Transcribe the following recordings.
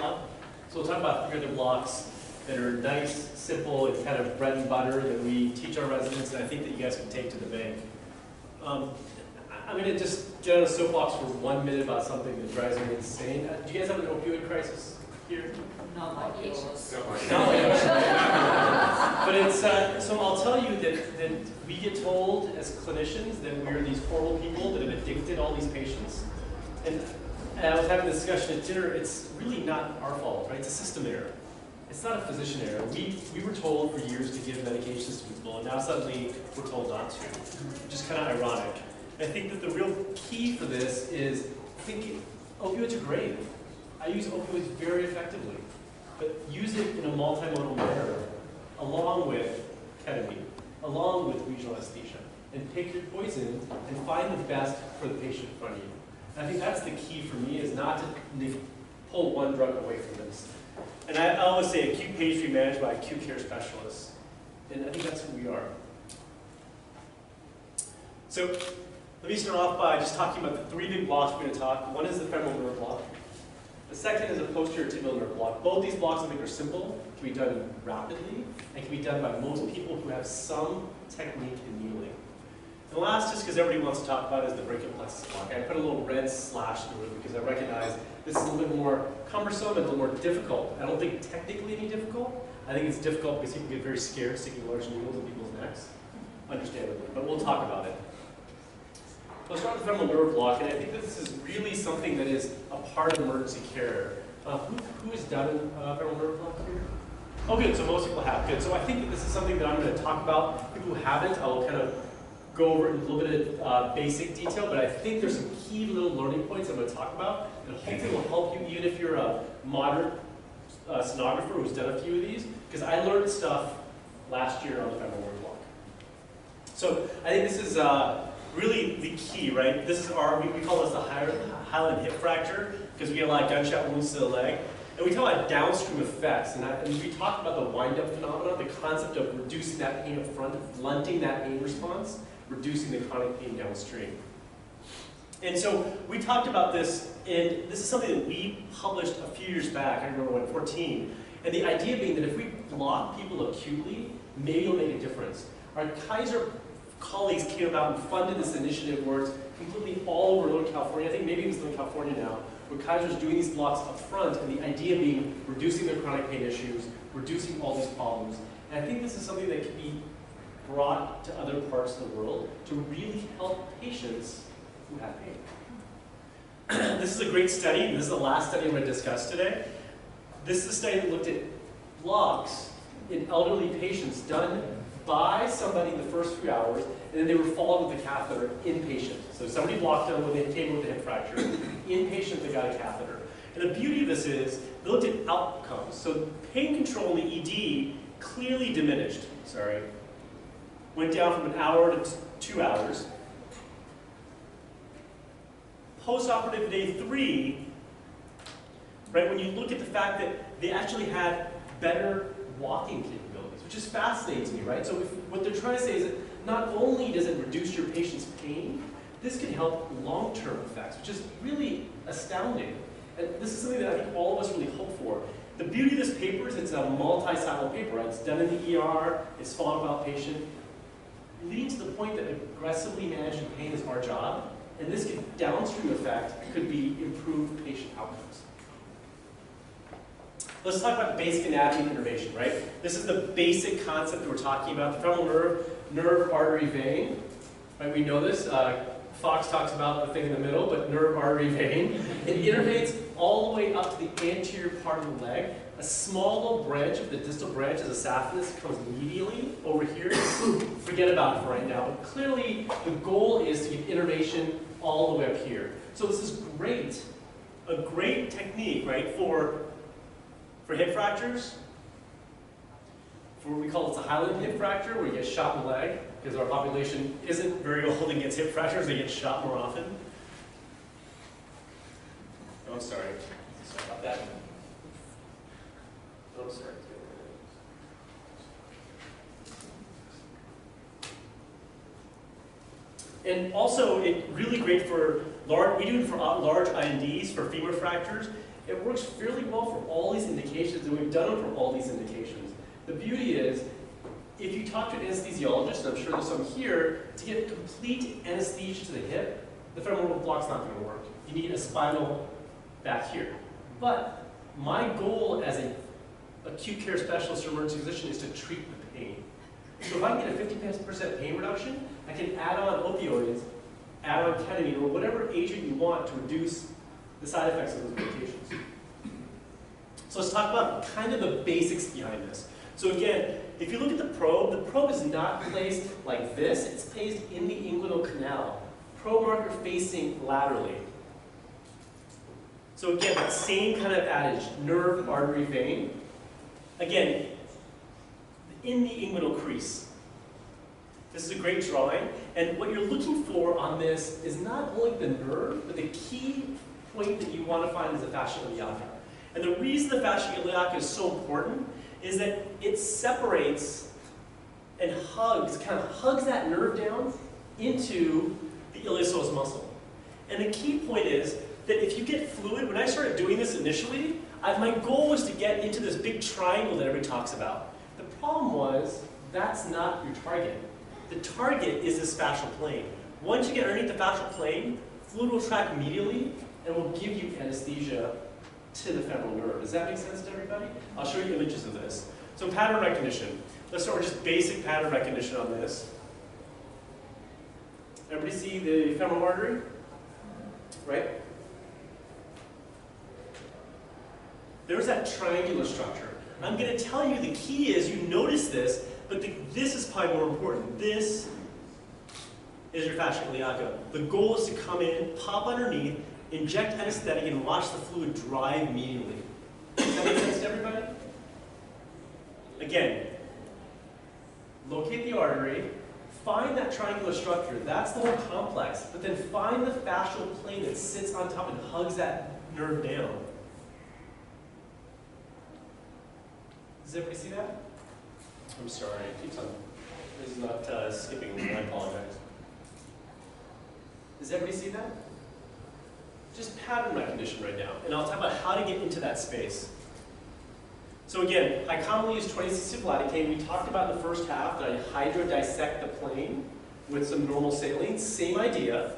Club. So we'll talk about 3 other blocks that are nice, simple, and kind of bread and butter that we teach our residents, and I think that you guys can take to the bank. I'm going to just get on a soapbox for 1 minute about something that drives me insane. Do you guys have an opioid crisis here? Not like yours. Not like yours. But it's, so I'll tell you that we get told as clinicians that we're these horrible people that have addicted all these patients. And I was having a discussion at dinner, it's really not our fault, right? It's a system error. It's not a physician error. We were told for years to give medications to people, and now suddenly we're told not to, which is kind of ironic. I think that the real key for this is thinking opioids are great. I use opioids very effectively, but use it in a multimodal manner, along with ketamine, along with regional anesthesia, and pick your poison and find the best for the patient in front of you. And I think that's the key for me, is not to pull one drug away from this. And I always say acute patient managed by acute care specialists. And I think that's who we are. So let me start off by just talking about the 3 big blocks we're going to talk. One is the femoral nerve block. The second is a posterior tibial nerve block. Both these blocks I think are simple, can be done rapidly, and can be done by most people who have some technique in needling. And last, just because everybody wants to talk about, is the brachial plexus block. I put a little red slash through it because I recognize this is a little bit more cumbersome and a little more difficult. I don't think technically any difficult. I think it's difficult because people get very scared sticking large needles in people's necks, understandably, but we'll talk about it. Let's start with the femoral nerve block, and I think that this is really something that is a part of emergency care. Who has done femoral nerve block here? Oh, good, so most people have. Good, so I think that this is something that I'm going to talk about. People who haven't, I will kind of go over it in a little bit of basic detail, but I think there's some key little learning points I'm going to talk about that hopefully will help you, even if you're a moderate sonographer who's done a few of these, because I learned stuff last year on the femoral nerve block. So I think this is really the key, right? This is we call this the hyaline hip fracture, because we get a lot of gunshot wounds to the leg. And we talk about downstream effects, and we talked about the wind-up phenomenon, the concept of reducing that pain up front, blunting that pain response, reducing the chronic pain downstream. And so we talked about this, and this is something that we published a few years back, I remember when, 14, and the idea being that if we block people acutely, maybe it'll make a difference. Our Kaiser colleagues came about and funded this initiative where it's completely all over Northern California. I think maybe it's Northern California now, where Kaiser's doing these blocks up front, and the idea being reducing their chronic pain issues, reducing all these problems. And I think this is something that can be brought to other parts of the world to really help patients who have pain. This is a great study, and this is the last study I'm going to discuss today. This is a study that looked at blocks in elderly patients done by somebody in the first few hours, and then they were followed with a catheter inpatient. So somebody blocked them when they came with a hip fracture. Inpatient, they got a catheter. And the beauty of this is, they looked at outcomes. So pain control in the ED clearly diminished, went down from an hour to 2 hours. Post-operative day 3, right, when you look at the fact that they actually had better walking capabilities, which is fascinating to me, right? So what they're trying to say is that not only does it reduce your patient's pain, this can help long-term effects, which is really astounding. And this is something that I think all of us really hope for. The beauty of this paper is it's a multi-silo paper, right? It's done in the ER, it's followed up outpatient, leading to the point that aggressively managing pain is our job, and this downstream effect could be improved patient outcomes. Let's talk about basic anatomy and innervation, right? This is the basic concept that we're talking about. The femoral nerve, artery, vein, right? We know this. Fox talks about the thing in the middle, but nerve, artery, vein. It innervates all the way up to the anterior part of the leg. A small little branch of the distal branch is a saphenous, comes medially over here. Forget about it for right now, but clearly the goal is to get innervation all the way up here. So this is great, a great technique, right, for hip fractures, for what we call the hyaline hip fracture, where you get shot in the leg, because our population isn't very old and gets hip fractures, they get shot more often. Oh, I'm sorry. Sorry about that. Oh, I'm sorry. And also, it's really great for large, we do it for large INDs for femur fractures. It works fairly well for all these indications, and we've done it for all these indications. The beauty is, if you talk to an anesthesiologist, and I'm sure there's some here, to get complete anesthesia to the hip, the femoral nerve block's not going to work. You need a spinal back here. But my goal as an acute care specialist or emergency physician is to treat the pain. So if I can get a 50% pain reduction, I can add on opioids, add on ketamine, or whatever agent you want to reduce the side effects of those medications. So let's talk about kind of the basics behind this. So again, if you look at the probe is not placed like this. It's placed in the inguinal canal. Probe marker facing laterally. So again, that same kind of adage, nerve, artery, vein. Again, in the inguinal crease. This is a great drawing, and what you're looking for on this is not only the nerve, but the key point that you want to find is the fascia iliaca. And the reason the fascia iliaca is so important is that it separates and hugs, kind of hugs that nerve down into the iliopsoas muscle. And the key point is that if you get fluid, when I started doing this initially, my goal was to get into this big triangle that everybody talks about. The problem was, that's not your target. The target is this fascial plane. Once you get underneath the fascial plane, fluid will track medially and will give you anesthesia to the femoral nerve. Does that make sense to everybody? I'll show you images of this. So pattern recognition. Let's start with just basic pattern recognition on this. Everybody see the femoral artery? Right? There's that triangular structure. I'm going to tell you the key is, you notice this, but this is probably more important. This is your fascia iliaca. The goal is to come in, pop underneath, inject anesthetic, and watch the fluid drive immediately. Does that make sense to everybody? Again, locate the artery, find that triangular structure. That's the whole complex. But then find the fascial plane that sits on top and hugs that nerve down. Does everybody see that? I'm sorry, it keeps on. This is not skipping, I apologize. Does everybody see that? Just pattern recognition right now, and I'll talk about how to get into that space. So again, I commonly use 26-cyclidocaine. We talked about in the first half that I hydrodissect the plane with some normal saline. Same idea.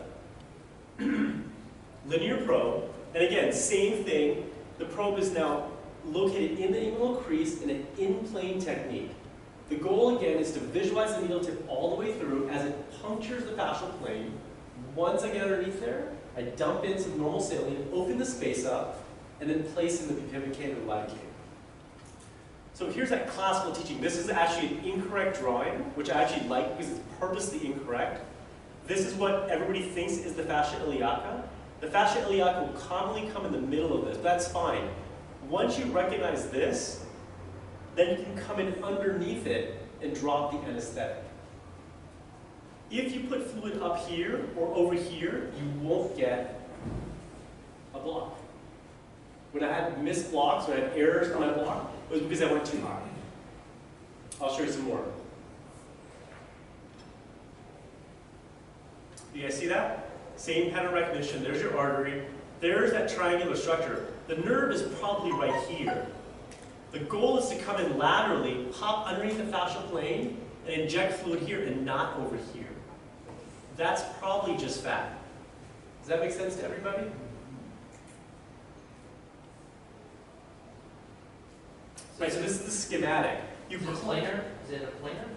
Linear probe, and again, same thing. The probe is now located in the inguinal crease in an in-plane technique. The goal, again, is to visualize the needle tip all the way through as it punctures the fascial plane. Once I get underneath there, I dump in some normal saline, open the space up, and then place in the bupivacaine or lidocaine. So here's that classical teaching. This is actually an incorrect drawing, which I actually like because it's purposely incorrect. This is what everybody thinks is the fascia iliaca. The fascia iliaca will commonly come in the middle of this. That's fine. Once you recognize this, then you can come in underneath it and drop the anesthetic. If you put fluid up here or over here, you won't get a block. When I had missed blocks, when I had errors on my block, it was because I went too high. I'll show you some more. You guys see that? Same pattern recognition. There's your artery. There's that triangular structure. The nerve is probably right here. The goal is to come in laterally, pop underneath the fascial plane, and inject fluid here and not over here. That's probably just fat. Does that make sense to everybody? Right, so this is the schematic. Is it a planar? Is it a planar?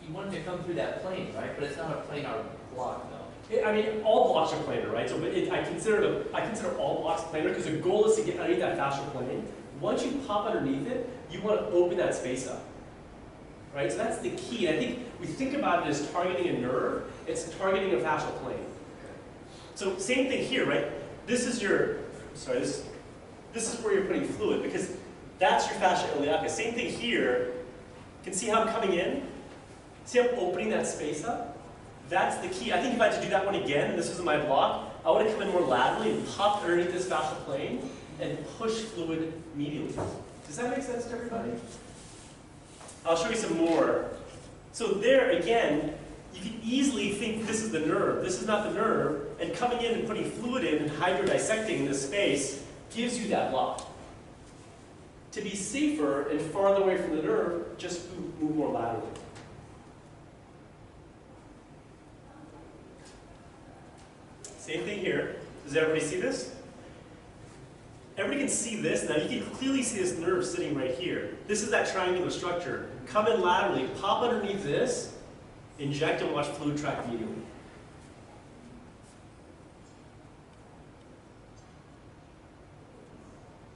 You want it to come through that plane, right? But it's not a planar block, though. I mean, all blocks are planar, right? So I consider all blocks planar because the goal is to get underneath that fascial plane. Once you pop underneath it, you want to open that space up, right? So that's the key. And I think we think about it as targeting a nerve. It's targeting a fascial plane. So same thing here, right? This is your, sorry, this is where you're putting fluid because that's your fascia iliaca. Same thing here. You can see how I'm coming in? See how I'm opening that space up? That's the key. I think if I had to do that one again, and this was my block, I would have come in more laterally and popped underneath this fascial plane and push fluid medially. Does that make sense to everybody? I'll show you some more. So there, again, you can easily think this is the nerve. This is not the nerve. And coming in and putting fluid in and hydrodissecting in this space gives you that block. To be safer and farther away from the nerve, just move more laterally. Same thing here. Does everybody see this? Everybody can see this. Now you can clearly see this nerve sitting right here. This is that triangular structure. Come in laterally, pop underneath this, inject and watch fluid track immediately.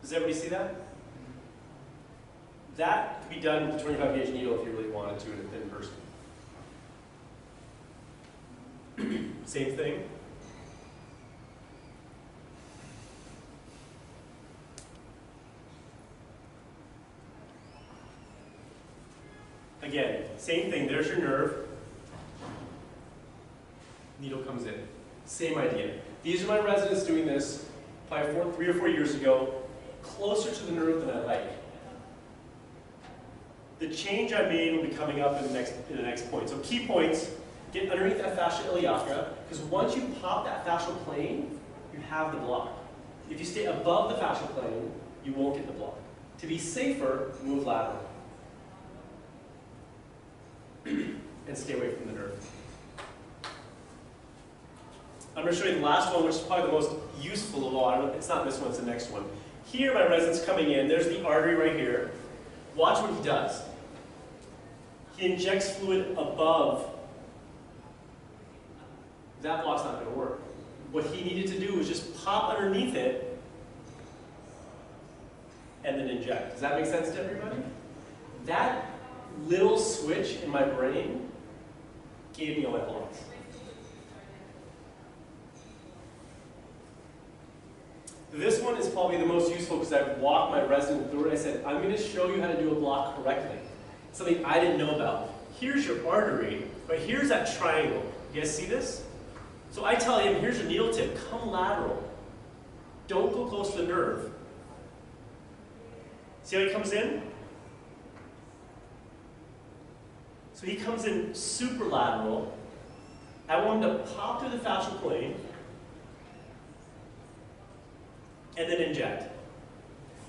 Does everybody see that? That could be done with a 25 gauge needle if you really wanted to in person. Same thing. Again, same thing, there's your nerve. Needle comes in. Same idea. These are my residents doing this probably 3 or 4 years ago, closer to the nerve than I like. The change I made will be coming up in the next point. So key points, get underneath that fascia iliaca, because once you pop that fascial plane, you have the block. If you stay above the fascial plane, you won't get the block. To be safer, move laterally. And stay away from the nerve. I'm going to show you the last one, which is probably the most useful of all. It's not this one, it's the next one. Here, my resident's coming in. There's the artery right here. Watch what he does. He injects fluid above. That block's not going to work. What he needed to do was just pop underneath it and then inject. Does that make sense to everybody? That little switch in my brain gave me all my blocks. This one is probably the most useful because I've walked my resident through it. I said, I'm going to show you how to do a block correctly. Something I didn't know about. Here's your artery, but here's that triangle. You guys see this? So I tell him, here's your needle tip. Come lateral. Don't go close to the nerve. See how he comes in? So he comes in super lateral. I want him to pop through the fascial plane and then inject.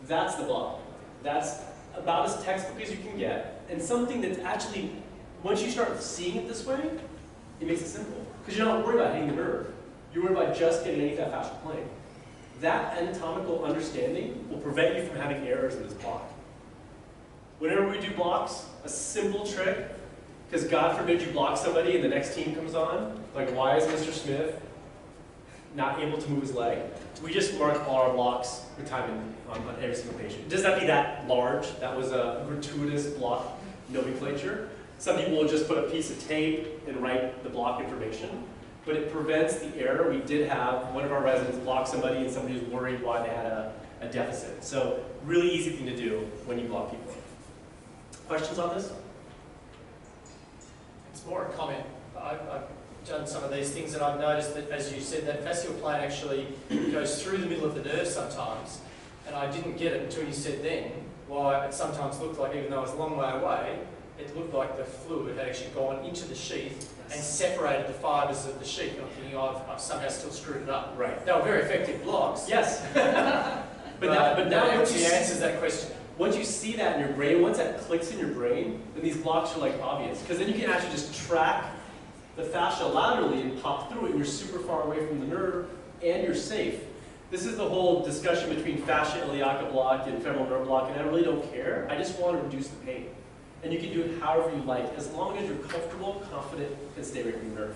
That's the block. That's about as textbook as you can get, and something that's actually, once you start seeing it this way, it makes it simple. Because you're not worried about hitting the nerve. You're worried about just getting underneath that fascial plane. That anatomical understanding will prevent you from having errors in this block. Whenever we do blocks, a simple trick, because God forbid you block somebody and the next team comes on, like why is Mr. Smith not able to move his leg? We just mark all our blocks with time on every single patient. It doesn't have to be that large. That was a gratuitous block nomenclature. Some people will just put a piece of tape and write the block information, but it prevents the error. We did have one of our residents block somebody and somebody was worried why they had a deficit. So really easy thing to do when you block people. Questions on this? It's more a comment. I've done some of these things and I've noticed that, as you said, that fascial plane actually goes through the middle of the nerve sometimes, and I didn't get it until you said then why it sometimes looked like, even though it's a long way away, it looked like the fluid had actually gone into the sheath and separated the fibres of the sheath. And I'm thinking, I've somehow still screwed it up. Right. They were very effective blocks. Yes. but now once actually answers that question. Once you see that in your brain, once that clicks in your brain, then these blocks are like obvious. Because then you can actually just track the fascia laterally and pop through it, and you're super far away from the nerve, and you're safe. This is the whole discussion between fascia iliaca block and femoral nerve block, and I really don't care. I just want to reduce the pain. And you can do it however you like, as long as you're comfortable, confident, and stay away from the nerve.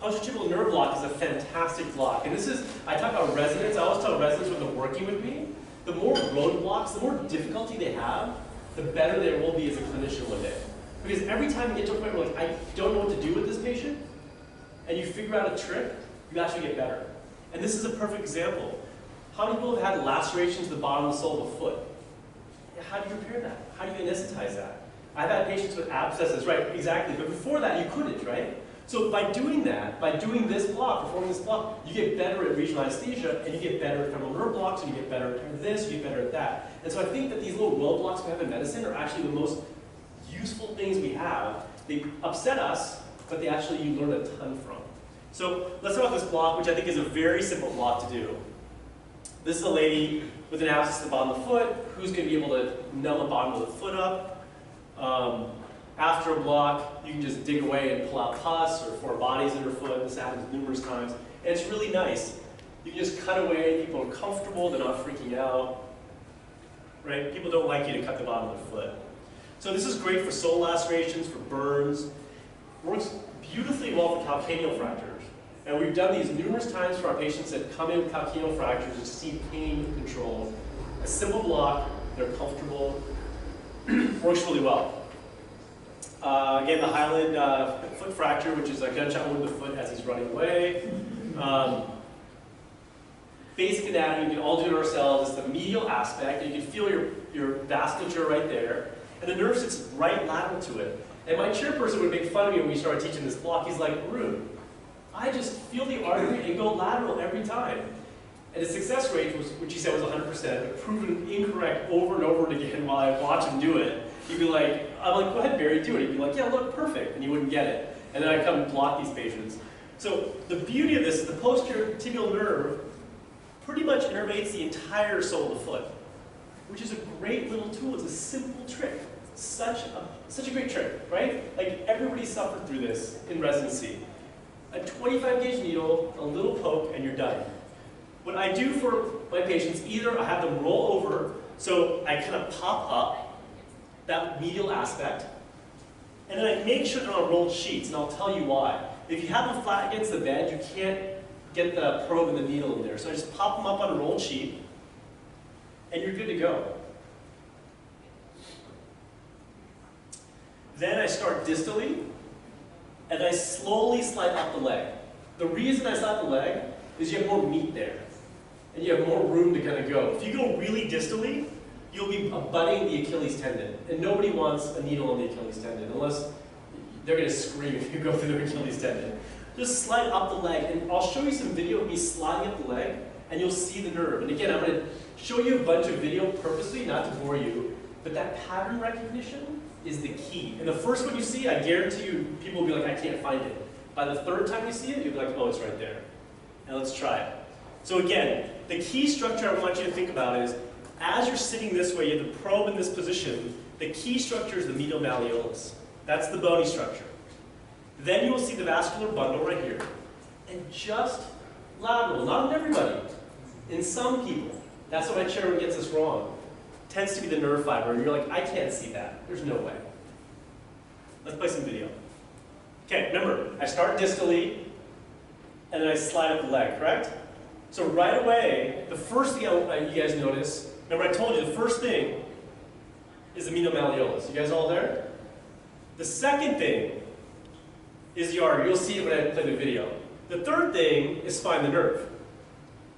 Posterolateral nerve block is a fantastic block. And this is, I talk about residents, I always tell residents when they're working with me, the more roadblocks, the more difficulty they have, the better they will be as a clinician one day. Because every time you get to a point where like, I don't know what to do with this patient, and you figure out a trick, you actually get better. And this is a perfect example. How many people have had lacerations to the bottom of the sole of a foot? How do you repair that? How do you anesthetize that? I've had patients with abscesses, right, exactly, but before that you couldn't, right? So by doing that, by doing this block, performing this block, you get better at regional anesthesia, and you get better at femoral nerve blocks, and you get better at this, you get better at that. And so I think that these little roadblocks we have in medicine are actually the most useful things we have. They upset us, but they actually you learn a ton from. So let's talk about this block, which I think is a very simple block to do. This is a lady with an abscess at the bottom of the foot who's going to be able to numb the bottom of the foot up. After a block, you can just dig away and pull out pus or foreign bodies in her foot. This happens numerous times. And it's really nice. You can just cut away. People are comfortable. They're not freaking out. Right? People don't like you to cut the bottom of their foot. So this is great for sole lacerations, for burns. Works beautifully well for calcaneal fractures. And we've done these numerous times for our patients that come in with calcaneal fractures and see pain controlled. A simple block, they're comfortable, works really well. Again, the hyoid foot fracture, which is a gunshot wound to the foot as he's running away. Basic anatomy, we can all do it ourselves. It's the medial aspect. You can feel your vasculature right there. And the nerve sits right lateral to it. And my chairperson would make fun of me when we started teaching this block. He's like, Arun, I just feel the artery and go lateral every time. And his success rate, which he said was 100%, but proven incorrect over and over again while I watch him do it. He'd be like, I'm like, go ahead, Barry, do it. He'd be like, yeah, look, perfect. And he wouldn't get it. And then I'd come and block these patients. So the beauty of this is the posterior tibial nerve pretty much innervates the entire sole of the foot, which is a great little tool. It's a simple trick. Such a great trick, right? Like everybody suffered through this in residency. A 25 gauge needle, a little poke, and you're done. What I do for my patients, either I have them roll over, so I kind of pop up that medial aspect, and then I make sure they're on rolled sheets, and I'll tell you why. If you have them flat against the bed, you can't get the probe and the needle in there. So I just pop them up on a rolled sheet, and you're good to go. Then I start distally, and I slowly slide up the leg. The reason I slide up the leg is you have more meat there, and you have more room to kind of go. If you go really distally, you'll be abutting the Achilles tendon, and nobody wants a needle on the Achilles tendon, unless they're going to scream if you go through their Achilles tendon. Just slide up the leg, and I'll show you some video of me sliding up the leg, and you'll see the nerve. And again, I'm going to show you a bunch of video purposely, not to bore you, but that pattern recognition is the key. And the first one you see, I guarantee you, people will be like, I can't find it. By the third time you see it, you'll be like, oh, it's right there. Now let's try it. So again, the key structure I want you to think about is, as you're sitting this way, you have the probe in this position, the key structure is the medial malleolus. That's the bony structure. Then you will see the vascular bundle right here. And just lateral, not in everybody, in some people. That's why my chairman gets this wrong. Tends to be the nerve fiber, and you're like, I can't see that. There's no way. Let's play some video. Okay, remember, I start distally, and then I slide up the leg, correct? So right away, the first thing you guys notice, remember I told you, the first thing is the medial malleolus. You guys all there? The second thing is the artery. You'll see it when I play the video. The third thing is find the nerve.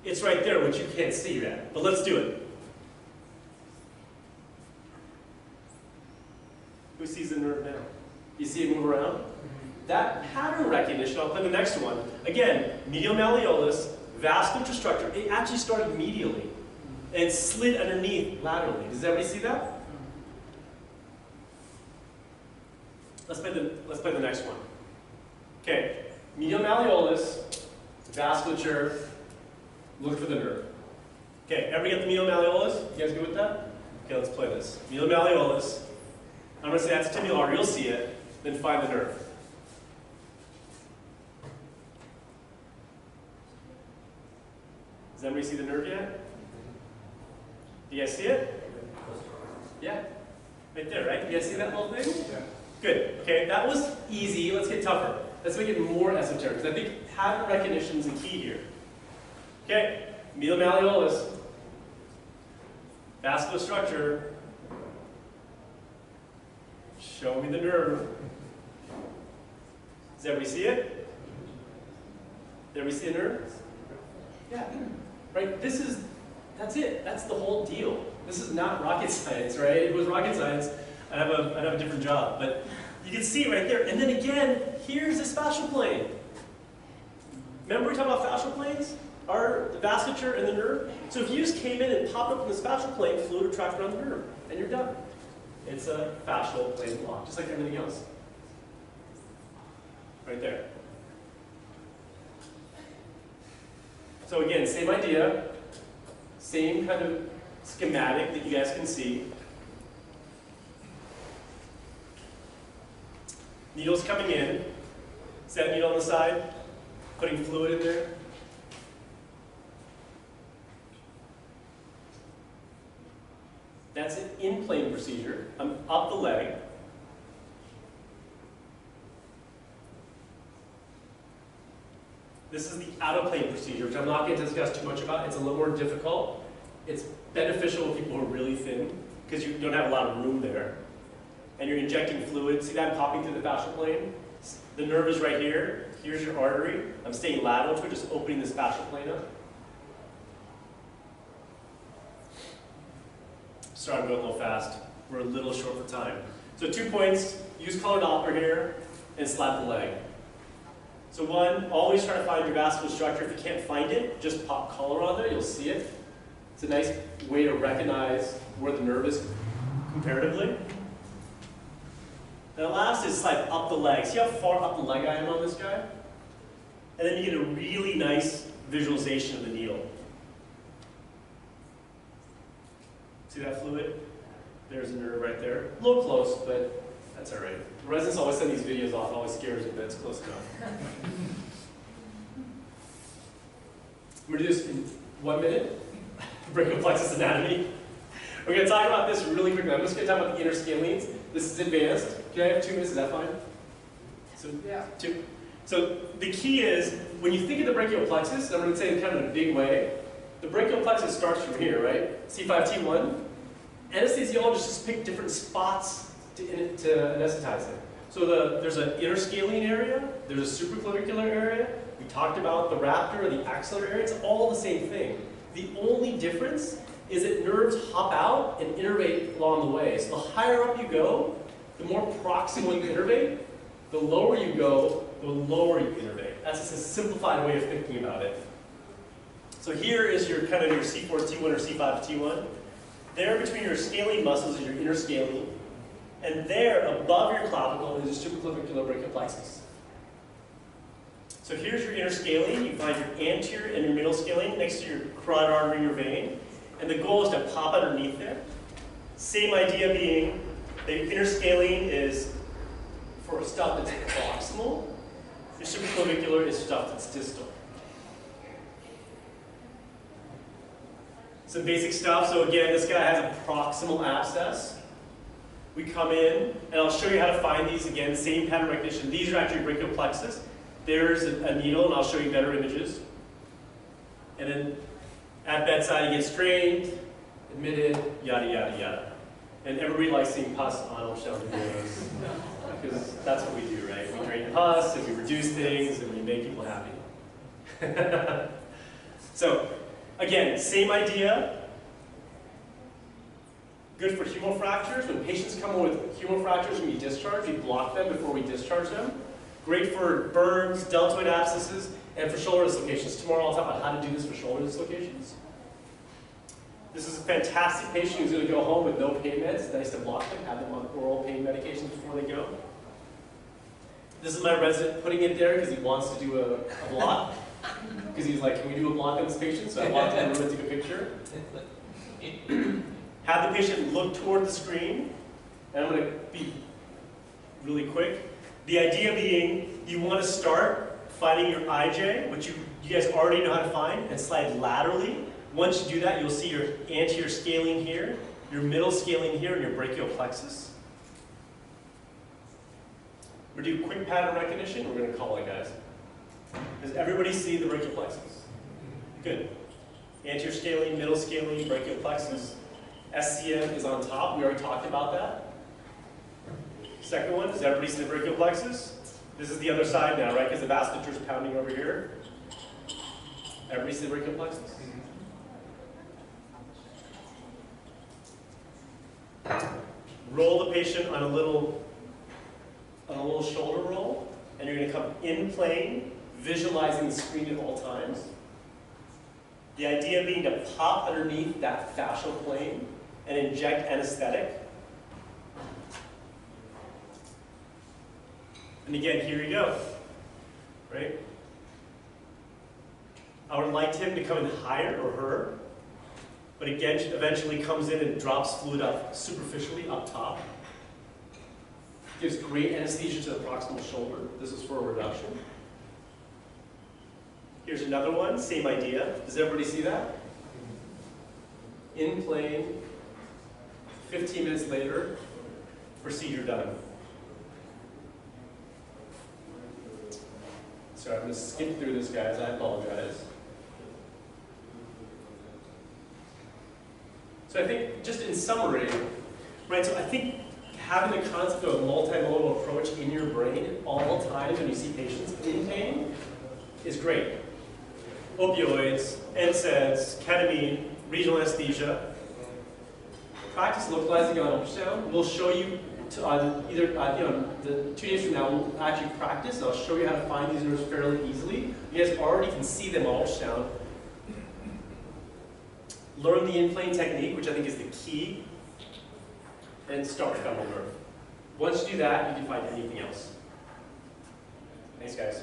It's right there, which you can't see yet, but let's do it. Who sees the nerve now? You see it move around? That pattern recognition, I'll play the next one. Again, medial malleolus, vascular structure, it actually started medially and slid underneath laterally. Does everybody see that? Let's play the next one. Okay, medial malleolus, vasculature, look for the nerve. Okay, everybody get the medial malleolus? You guys good with that? Okay, let's play this. Medial malleolus. I'm going to say that's tibial artery. You'll see it. Then find the nerve. Does everybody see the nerve yet? Do you guys see it? Yeah. Right there, right? You guys see that little thing? Yeah. Good. Okay, that was easy. Let's get tougher. Let's make it more esoteric, because I think pattern recognition is the key here. Okay, medial malleolus, vascular structure. Show me the nerve. Does everybody see it? Does everybody see a nerve? Yeah. Right? That's it. That's the whole deal. This is not rocket science, right? If it was rocket science, I'd have a different job. But you can see it right there. And then again, here's this fascial plane. Remember we talked about fascial planes? Are the vasculature and the nerve? So if you just came in and popped up in this fascial plane, fluid would track around the nerve, and you're done. It's a fascial plane block, just like everything else. Right there. So again, same idea, same kind of schematic that you guys can see. Needle's coming in. Set needle on the side, putting fluid in there. That's an in-plane procedure. I'm up the leg. This is the out-of-plane procedure, which I'm not going to discuss too much about. It's a little more difficult. It's beneficial with people who are really thin, because you don't have a lot of room there. And you're injecting fluid. See that popping through the fascial plane? The nerve is right here. Here's your artery. I'm staying lateral to it, just opening this fascial plane up. Sorry, I'm going a little fast. We're a little short for time. So 2 points, use color Doppler here, and slap the leg. So one, always try to find your vascular structure. If you can't find it, just pop color on there, you'll see it. It's a nice way to recognize where the nerve is comparatively. And the last is slide up the leg. See how far up the leg I am on this guy? And then you get a really nice visualization of the needle. See that fluid? There's a nerve right there. A little close, but that's all right. The residents always send these videos off. It always scares me, but it's close enough. I'm going to do this in 1 minute. Brachial plexus anatomy. We're going to talk about this really quickly. I'm just going to talk about the inner scalenes. This is advanced. Can I have 2 minutes? Is that fine? So, yeah. 2. So the key is, when you think of the brachial plexus, and I'm going to say it kind of in a big way, the brachial plexus starts from here, right? C5T1. Anesthesiologists just pick different spots to anesthetize it. So there's an inner scalene area, there's a supraclavicular area. We talked about the raptor or the axillary area. It's all the same thing. The only difference is that nerves hop out and innervate along the way. So the higher up you go, the more proximal you innervate. The lower you go, the lower you innervate. That's just a simplified way of thinking about it. So here is your kind of your C4T1 or C5T1. There between your scalene muscles is your inner scalene. And there above your clavicle is your supraclavicular brachial plexus. So here's your inner scalene. You find your anterior and your middle scalene next to your carotid artery, your vein. And the goal is to pop underneath there. Same idea being the inner scalene is for stuff that's proximal. The supraclavicular is stuff that's distal. Some basic stuff. So again, this guy has a proximal abscess. We come in, and I'll show you how to find these again. Same pattern recognition. These are actually brachial plexus. There's a needle, and I'll show you better images. And then at bedside, he gets strained, admitted, yada, yada, yada. And everybody likes seeing pus on ultrasound videos, because that's what we do, right? We drain pus, and we reduce things, and we make people happy. So, again, same idea. Good for humeral fractures. When patients come in with humeral fractures when we discharge, we block them before we discharge them. Great for burns, deltoid abscesses, and for shoulder dislocations. Tomorrow I'll talk about how to do this for shoulder dislocations. This is a fantastic patient who's going to go home with no pain meds. It's nice to block them, have them on oral pain medications before they go. This is my resident putting it there because he wants to do a block. Because he's like, can we do a block on this patient? So I walked in the room and took a picture. Have the patient look toward the screen. And I'm going to be really quick. The idea being, you want to start finding your IJ, which you guys already know how to find, and slide laterally. Once you do that, you'll see your anterior scalene here, your middle scalene here, and your brachial plexus. We're going to do quick pattern recognition. We're going to call it, guys. Does everybody see the brachial plexus? Good. Anterior scalene, middle scalene, brachial plexus. SCM is on top. We already talked about that. Second one, does everybody see the brachial plexus? This is the other side now, right? Because the vasculature is pounding over here. Everybody see the brachial plexus? Roll the patient on a little shoulder roll, and you're going to come in plane, visualizing the screen at all times. The idea being to pop underneath that fascial plane and inject anesthetic. And again, here you go, right? I would like him to come in higher, or her, but again, eventually comes in and drops fluid up superficially up top. Gives great anesthesia to the proximal shoulder. This is for a reduction. Here's another one, same idea. Does everybody see that? In plane, 15 minutes later, procedure done. So I'm going to skip through this, guys. I apologize. So I think, just in summary, right, so I think having the concept of a multimodal approach in your brain at all times when you see patients in pain is great. Opioids, NSAIDs, ketamine, regional anesthesia. Practice localizing on ultrasound. We'll show you the 2 days from now, we'll actually practice, and I'll show you how to find these nerves fairly easily. You guys already can see them on ultrasound. Learn the in-plane technique, which I think is the key, and start with femoral nerve. Once you do that, you can find anything else. Thanks, guys.